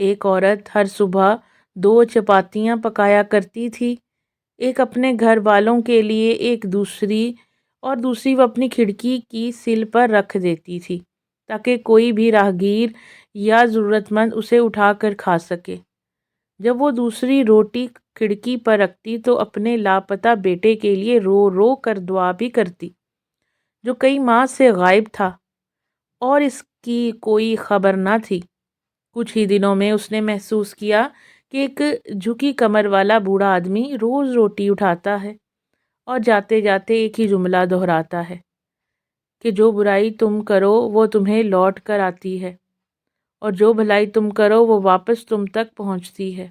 ایک عورت ہر صبح 2 چپاتیاں پکایا کرتی تھی، ایک اپنے گھر والوں کے لیے، ایک دوسری وہ اپنی کھڑکی کی سل پر رکھ دیتی تھی تاکہ کوئی بھی راہگیر یا ضرورت مند اسے اٹھا کر کھا سکے۔ جب وہ دوسری روٹی کھڑکی پر رکھتی تو اپنے لاپتہ بیٹے کے لیے رو رو کر دعا بھی کرتی، جو کئی ماہ سے غائب تھا اور اس کی کوئی خبر نہ تھی۔ کچھ ہی دنوں میں اس نے محسوس کیا کہ ایک جھکی کمر والا بوڑھا آدمی روز روٹی اٹھاتا ہے اور جاتے جاتے ایک ہی جملہ دہراتا ہے کہ جو برائی تم کرو وہ تمہیں لوٹ کر آتی ہے، اور جو بھلائی تم کرو وہ واپس تم تک پہنچتی ہے۔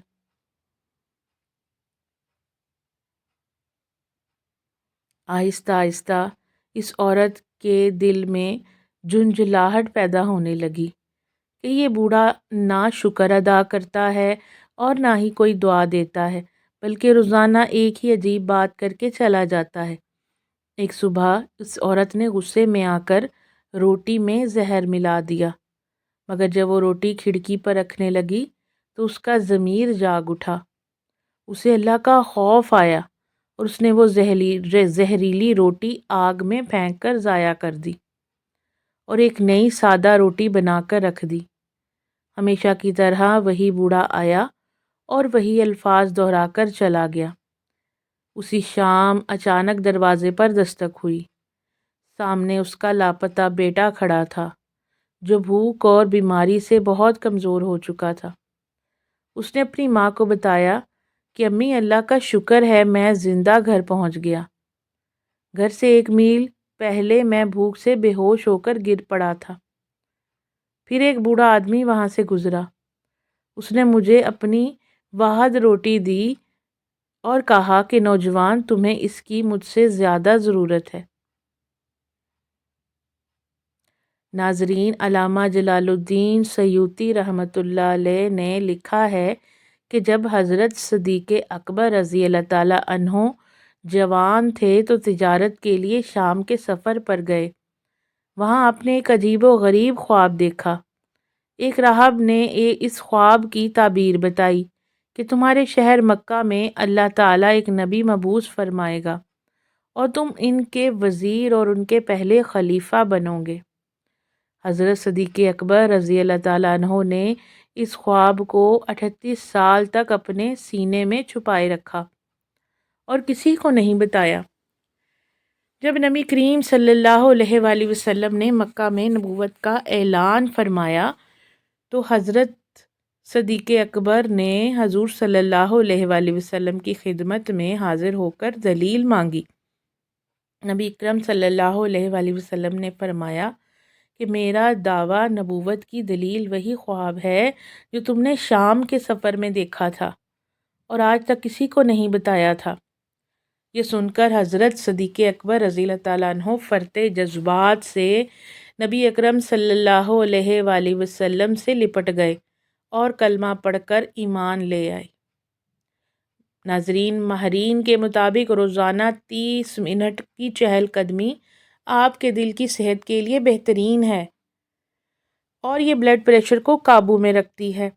آہستہ آہستہ اس عورت کے دل میں جھنجھلاہٹ پیدا ہونے لگی کہ یہ بوڑھا نہ شکر ادا کرتا ہے اور نہ ہی کوئی دعا دیتا ہے، بلکہ روزانہ ایک ہی عجیب بات کر کے چلا جاتا ہے۔ ایک صبح اس عورت نے غصے میں آ کر روٹی میں زہر ملا دیا، مگر جب وہ روٹی کھڑکی پر رکھنے لگی تو اس کا ضمیر جاگ اٹھا۔ اسے اللہ کا خوف آیا اور اس نے وہ زہریلی روٹی آگ میں پھینک کر ضائع کر دی اور ایک نئی سادہ روٹی بنا کر رکھ دی۔ ہمیشہ کی طرح وہی بوڑھا آیا اور وہی الفاظ دہرا کر چلا گیا۔ اسی شام اچانک دروازے پر دستک ہوئی۔ سامنے اس کا لاپتہ بیٹا کھڑا تھا، جو بھوک اور بیماری سے بہت کمزور ہو چکا تھا۔ اس نے اپنی ماں کو بتایا کہ امی، اللہ کا شکر ہے میں زندہ گھر پہنچ گیا۔ گھر سے 1 میل پہلے میں بھوک سے بے ہوش ہو کر گر پڑا تھا۔ پھر ایک بوڑھا آدمی وہاں سے گزرا۔ اس نے مجھے اپنی واحد روٹی دی اور کہا کہ نوجوان، تمہیں اس کی مجھ سے زیادہ ضرورت ہے۔ ناظرین، علامہ جلال الدین سیوطی رحمۃ اللہ علیہ نے لکھا ہے کہ جب حضرت صدیق اکبر رضی اللہ تعالیٰ عنہ جوان تھے تو تجارت کے لیے شام کے سفر پر گئے۔ وہاں آپ نے ایک عجیب و غریب خواب دیکھا۔ ایک راہب نے اس خواب کی تعبیر بتائی کہ تمہارے شہر مکہ میں اللہ تعالیٰ ایک نبی مبعوث فرمائے گا اور تم ان کے وزیر اور ان کے پہلے خلیفہ بنو گے۔ حضرت صدیق اکبر رضی اللہ تعالیٰ عنہ نے اس خواب کو 38 سال تک اپنے سینے میں چھپائے رکھا اور کسی کو نہیں بتایا۔ جب نبی کریم صلی اللہ علیہ وآلہ وسلم نے مکہ میں نبوت کا اعلان فرمایا تو حضرت صدیق اکبر نے حضور صلی اللہ علیہ وآلہ وسلم کی خدمت میں حاضر ہو کر دلیل مانگی۔ نبی اکرم صلی اللہ علیہ وآلہ وسلم نے فرمایا کہ میرا دعویٰ نبوت کی دلیل وہی خواب ہے جو تم نے شام کے سفر میں دیکھا تھا اور آج تک کسی کو نہیں بتایا تھا۔ یہ سن کر حضرت صدیق اکبر رضی اللہ تعالیٰ عنہ فرتے جذبات سے نبی اکرم صلی اللہ علیہ وآلہ وسلم سے لپٹ گئے اور کلمہ پڑھ کر ایمان لے آئے۔ ناظرین، ماہرین کے مطابق روزانہ 30 منٹ کی چہل قدمی آپ کے دل کی صحت کے لیے بہترین ہے اور یہ بلڈ پریشر کو قابو میں رکھتی ہے۔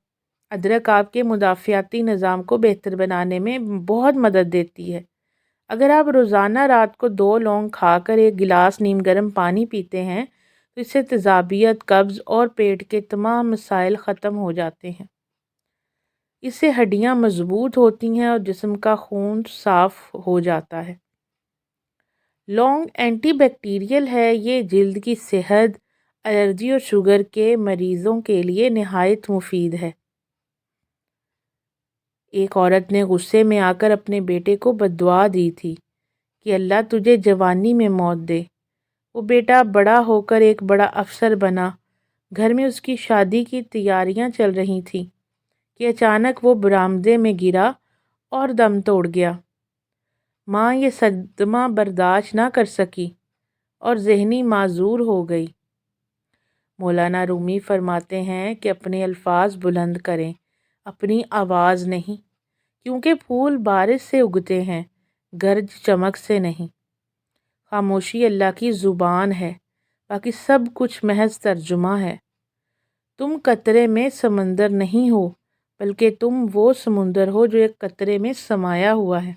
ادرک آپ کے مدافعاتی نظام کو بہتر بنانے میں بہت مدد دیتی ہے۔ اگر آپ روزانہ رات کو 2 لونگ کھا کر 1 گلاس نیم گرم پانی پیتے ہیں تو اس سے تیزابیت، قبض اور پیٹ کے تمام مسائل ختم ہو جاتے ہیں۔ اس سے ہڈیاں مضبوط ہوتی ہیں اور جسم کا خون صاف ہو جاتا ہے۔ لونگ اینٹی بیکٹیریل ہے، یہ جلد کی صحت، الرجی اور شوگر کے مریضوں کے لیے نہایت مفید ہے۔ ایک عورت نے غصے میں آ کر اپنے بیٹے کو بددعا دی تھی کہ اللہ تجھے جوانی میں موت دے۔ وہ بیٹا بڑا ہو کر ایک بڑا افسر بنا۔ گھر میں اس کی شادی کی تیاریاں چل رہی تھیں کہ اچانک وہ برآمدے میں گرا اور دم توڑ گیا۔ ماں یہ صدمہ برداشت نہ کر سکی اور ذہنی معذور ہو گئی۔ مولانا رومی فرماتے ہیں کہ اپنے الفاظ بلند کریں، اپنی آواز نہیں، کیونکہ پھول بارش سے اگتے ہیں، گرج چمک سے نہیں۔ خاموشی اللہ کی زبان ہے، باقی سب کچھ محض ترجمہ ہے۔ تم قطرے میں سمندر نہیں ہو، بلکہ تم وہ سمندر ہو جو ایک قطرے میں سمایا ہوا ہے۔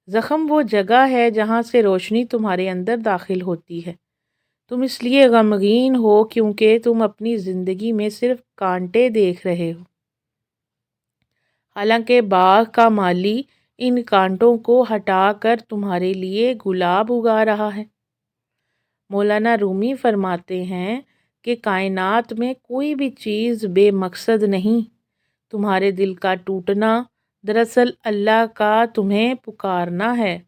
زخم وہ جگہ ہے جہاں سے روشنی تمہارے اندر داخل ہوتی ہے۔ تم اس لیے غمگین ہو کیونکہ تم اپنی زندگی میں صرف کانٹے دیکھ رہے ہو، حالانکہ باغ کا مالی ان کانٹوں کو ہٹا کر تمہارے لیے گلاب اگا رہا ہے۔ مولانا رومی فرماتے ہیں کہ کائنات میں کوئی بھی چیز بے مقصد نہیں۔ تمہارے دل کا ٹوٹنا دراصل اللہ کا تمہیں پکارنا ہے۔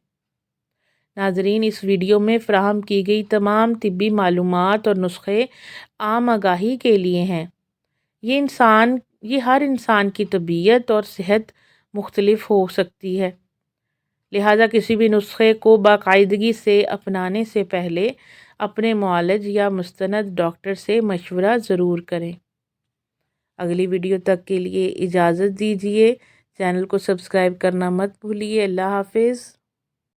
ناظرین، اس ویڈیو میں فراہم کی گئی تمام طبی معلومات اور نسخے عام آگاہی کے لیے ہیں۔ یہ ہر انسان کی طبیعت اور صحت مختلف ہو سکتی ہے، لہٰذا کسی بھی نسخے کو باقاعدگی سے اپنانے سے پہلے اپنے معالج یا مستند ڈاکٹر سے مشورہ ضرور کریں۔ اگلی ویڈیو تک کے لیے اجازت دیجیے۔ چینل کو سبسکرائب کرنا مت بھولیے۔ اللہ حافظ۔